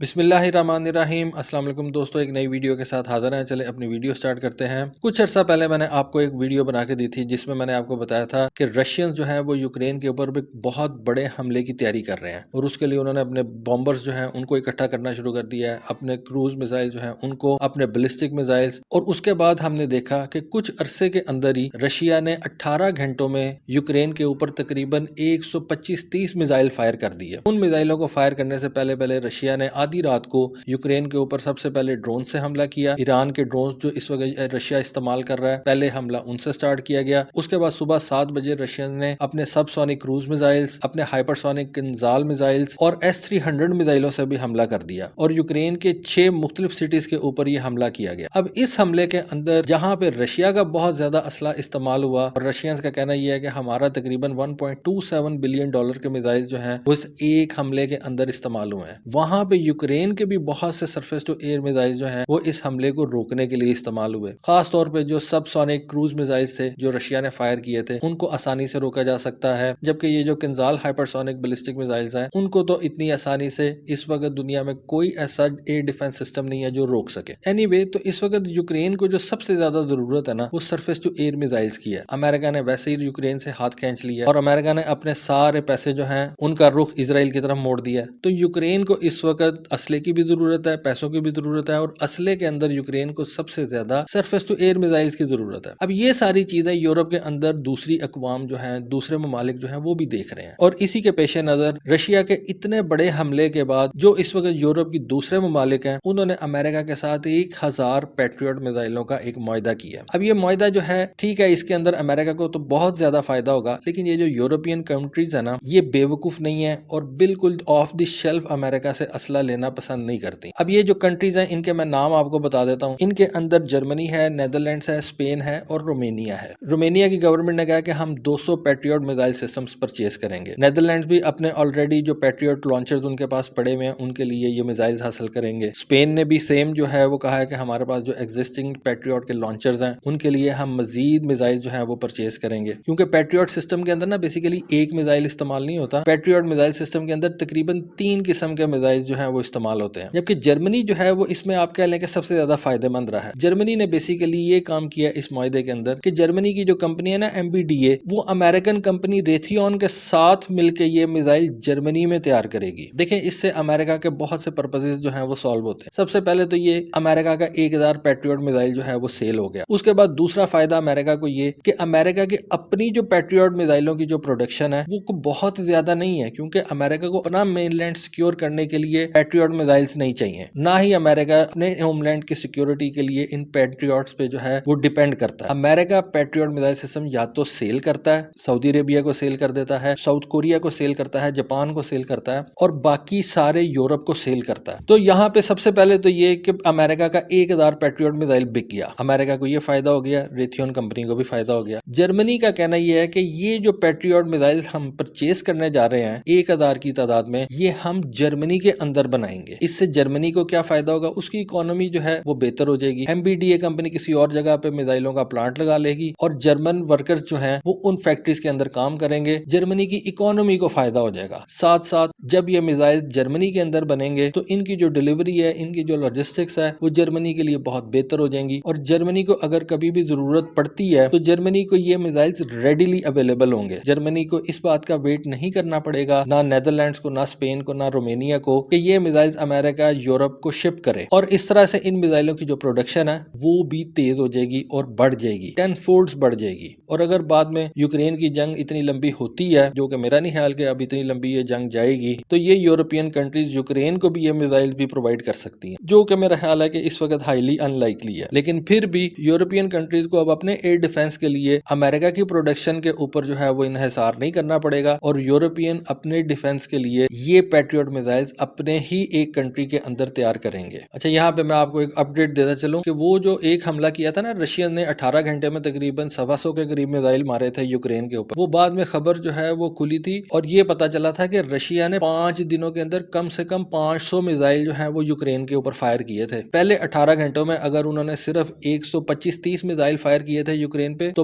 بسم اللہ الرحمن الرحیم۔ السلام علیکم دوستو، ایک نئی ویڈیو کے ساتھ حاضر ہیں۔ چلیں اپنی ویڈیو سٹارٹ کرتے ہیں۔ کچھ عرصہ پہلے میں نے آپ کو ایک ویڈیو بنا کے دی تھی جس میں نے آپ کو بتایا تھا کہ رشینز جو ہیں وہ یوکرین کے اوپر بہت بڑے حملے کی تیاری کر رہے ہیں، اور اس کے لیے انہوں نے اپنے بامبرز جو ہیں ان کو اکٹھا کرنا شروع کر دیا ہے، اپنے کروز میزائل جو ہیں ان کو، اپنے بیلسٹک میزائلز۔ اور اس کے بعد ہم نے دیکھا کہ کچھ عرصے کے اندر ہی رشیا نے 18 گھنٹوں میں یوکرین کے اوپر تقریباً 125-30 میزائل فائر کر دیے۔ ان میزائلوں کو فائر کرنے سے پہلے رشیا نے آدھی رات کو یوکرین کے اوپر سب سے پہلے ڈرون سے حملہ کیا۔ ایران کے ڈرونز جو اس وقت رشیا استعمال کر رہا ہے، پہلے حملہ ان سے سٹارٹ کیا گیا۔ اس کے بعد صبح 7 بجے رشیا نے اپنے سب سونک کروز میزائلز، اپنے ہائپر سونک کنزال میزائلز اور S-300 میزائلوں سے بھی حملہ کر دیا، اور یوکرین کے 6 مختلف سٹیز کے اوپر یہ حملہ کیا گیا۔ اب اس حملے کے اندر جہاں پہ رشیا کا بہت زیادہ اسلحہ استعمال ہوا، اور رشینز کا کہنا یہ ہے کہ ہمارا تقریباً $1.27 بلین کے میزائل جو ہیں وہ اس ایک حملے کے اندر استعمال ہوئے ہیں، وہاں پہ یوکرین کے بھی بہت سے سرفیس ٹو ایئر میزائل جو ہیں وہ اس حملے کو روکنے کے لیے استعمال ہوئے۔ خاص طور پہ جو سب سونک کروز میزائل تھے جو رشیا نے فائر کیے تھے ان کو آسانی سے روکا جا سکتا ہے، جبکہ یہ جو کنزال ہائپر سونک بیلسٹک میزائلز ہیں ان کو تو اتنی آسانی سے اس وقت دنیا میں کوئی ایسا ایئر ڈیفنس سسٹم نہیں ہے جو روک سکے۔ اینی وے، تو اس وقت یوکرین کو جو سب سے زیادہ ضرورت ہے نا وہ سرفیس ٹو ایئر میزائلز کی ہے۔ امریکہ نے ویسے ہی یوکرین سے ہاتھ کھینچ لیا ہے، اور امریکہ نے اپنے سارے پیسے جو ہیں ان کا رخ اسرائیل کی طرف موڑ دیا ہے۔ تو یوکرین کو اس وقت اسلحے کی بھی ضرورت ہے، پیسوں کی بھی ضرورت ہے، اور اسلحے کے اندر یوکرین کو سب سے زیادہ سرفیس ٹو ایئر میزائلز کی ضرورت ہے۔ اب یہ ساری چیزیں یورپ کے اندر دوسری اقوام جو ہیں، دوسرے ممالک جو ہیں وہ بھی دیکھ رہے ہیں، اور اسی کے پیش نظر رشیا کے اتنے بڑے حملے کے بعد جو اس وقت یورپ کی دوسرے ممالک ہیں انہوں نے امریکہ کے ساتھ 1000 پیٹریوٹ میزائلوں کا ایک معاہدہ کیا۔ اب یہ معاہدہ جو ہے ٹھیک ہے، اس کے اندر امریکہ کو تو بہت زیادہ فائدہ ہوگا، لیکن یہ جو یورپین کنٹریز ہیں نا یہ بیوقوف نہیں ہیں اور بالکل آف دی شیلف امریکہ سے اسلحہ لینا پسند نہیں کرتی۔ اب یہ جو کنٹریز ہیں ان کے میں نام آپ کو بتا دیتا ہوں۔ ان کے اندر جرمنی ہے، نیدرلینڈز ہے، اسپین ہے اور رومینیا ہے۔ رومینیا کی گورنمنٹ نے کہا کہ ہم 200 پیٹریوٹ میزائل سسٹمز پرچیز کریں گے۔ نیدرلینڈز بھی اپنے آلریڈی جو پیٹریوٹ لانچرز ان کے پاس پڑے ہوئے ہیں ان کے لیے یہ میزائلز حاصل کریں گے۔ اسپین نے بھی سیم جو ہے وہ کہا ہے کہ ہمارے پاس جو ایگزسٹنگ پیٹریوٹ کے لانچرز ہیں ان کے لیے ہم مزید میزائل جو ہیں وہ پرچیز کریں گے، کیونکہ پیٹریوٹ سسٹم کے اندر نا بیسیکلی ایک میزائل استعمال نہیں ہوتا۔ پیٹریوٹ میزائل سسٹم کے اندر تقریباً 3 قسم کے میزائل جو ہیں وہ استعمال ہوتے ہیں، جبکہ جرمنی جو ہے وہ اس میں آپ کہہ لیں کہ سب سے زیادہ فائدہ مند رہا ہے۔ جرمنی نے بیسیکلی یہ کام کیا اس معاہدے کے اندر کہ جرمنی کی جو کمپنی ہے نا MBDA، وہ امریکن کمپنی ریتھیون کے ساتھ مل کے یہ میزائل جرمنی میں تیار کرے گی۔ دیکھیں اس سے امریکہ کے بہت سے پرپسز جو ہیں وہ سالو ہوتے ہیں۔ سب سے پہلے تو یہ امریکہ کا 1000 پیٹریوٹ میزائل جو ہے وہ سیل ہو گیا۔ اس کے بعد دوسرا فائدہ امریکہ کو یہ کہ امریکہ کی اپنی جو پیٹریوٹ میزائلوں کی جو پروڈکشن ہے وہ بہت زیادہ نہیں ہے، کیونکہ امریکہ کو اپنا مین لینڈ سیکیور کرنے کے لیے پیٹریوٹ میزائلز نہیں چاہیے، نہ ہی امریکہ اپنے ہوم لینڈ کی سیکیورٹی کے لیے ان پیٹریوٹس پہ جو ہے وہ ڈیپینڈ کرتا ہے۔ امریکہ پیٹریوٹ میزائل سسٹم یا تو سیل کرتا ہے، سعودی عربیہ کو سیل کر دیتا ہے، ساؤتھ کوریا کو سیل کرتا ہے، جاپان کو سیل کرتا ہے، اور باقی سارے یورپ کو سیل کرتا ہے۔ تو یہاں پہ سب سے پہلے تو یہ کہ امریکہ کا 1000 پیٹریوٹ میزائل بک گیا، امریکہ کو یہ فائدہ ہو گیا، ریتھیون کمپنی کو بھی فائدہ ہو گیا۔ جرمنی کا کہنا یہ ہے کہ یہ جو پیٹریوٹ میزائل ہم پرچیز کرنے جا رہے ہیں 1000 کی تعداد میں، یہ ہم جرمنی کے اندر بنائیں گے۔ اس سے جرمنی کو کیا فائدہ ہوگا؟ اس کی اکانومی جو ہے وہ بہتر ہو جائے گی۔ MBDA کمپنی کسی اور جگہ پہ میزائلوں کا پلانٹ لگا لے گی، اور جرمن ورکرز جو ہیں وہ ان فیکٹریز کے اندر کام کریں گے، جرمنی کی اکانومی کو فائدہ ہو جائے گا۔ ساتھ ساتھ جب یہ میزائل جرمنی کے اندر بنیں گے تو ان کی جو ڈیلیوری ہے، ان کی جو لاجسٹکس ہے وہ جرمنی کے لیے بہت بہتر ہو جائیں گی، اور جرمنی کو اگر کبھی بھی ضرورت پڑتی ہے تو جرمنی کو یہ میزائلز ریڈیلی اویلیبل ہوں گے۔ جرمنی کو اس بات کا ویٹ نہیں کرنا پڑے گا، نہ نیدرلینڈز کو، نہ اسپین کو، نہ رومینیا کو، کہ یہ میزائلز امریکہ یورپ کو شپ کرے، اور اس طرح سے ان میزائلوں کی جو پروڈکشن ہے وہ بھی تیز ہو جائے گی اور بڑھ جائے گی، 10 فولڈز بڑھ جائے گی۔ اور اگر بعد میں یوکرین کی جنگ اتنی لمبی ہوتی ہے، جو کہ میرا نہیں خیال کہ اب اتنی لمبی یہ جنگ جائے گی، تو یہ یورپین کنٹریز یوکرین کو بھی یہ میزائل بھی پرووائڈ کر سکتی ہیں، جو کہ میرا خیال ہے کہ اس وقت ہائیلی ان لائکلی ہے۔ لیکن پھر بھی یورپین کنٹریز کو اب اپنے ایئر ڈیفنس کے لیے امریکہ کی پروڈکشن کے اوپر جو ہے وہ انحصار نہیں کرنا پڑے گا، اور یورپین اپنے ڈیفنس کے لیے یہ پیٹریوٹ میزائلز اپنے ہی ایک کنٹری کے اندر تیار کریں گے۔ اچھا، یہاں پہ میں آپ کو ایک اپڈیٹ دیتا چلوں کہ وہ جو ایک حملہ کیا تھا نا رشین نے 18 گھنٹے میں تقریباً 125 کے قریب میزائل مارے تھے یوکرین کے اوپر، وہ بعد میں خبر جو ہے وہ کھلی تھی، اور یہ پتا چلا تھا کہ رشیا نے 5 دنوں کے اندر کم سے کم 500 میزائل جو ہیں وہ یوکرین کے اوپر فائر کیے تھے۔ پہلے 18 گھنٹوں میں اگر انہوں نے صرف 125-30 میزائل فائر کیے تھے یوکرین پہ، تو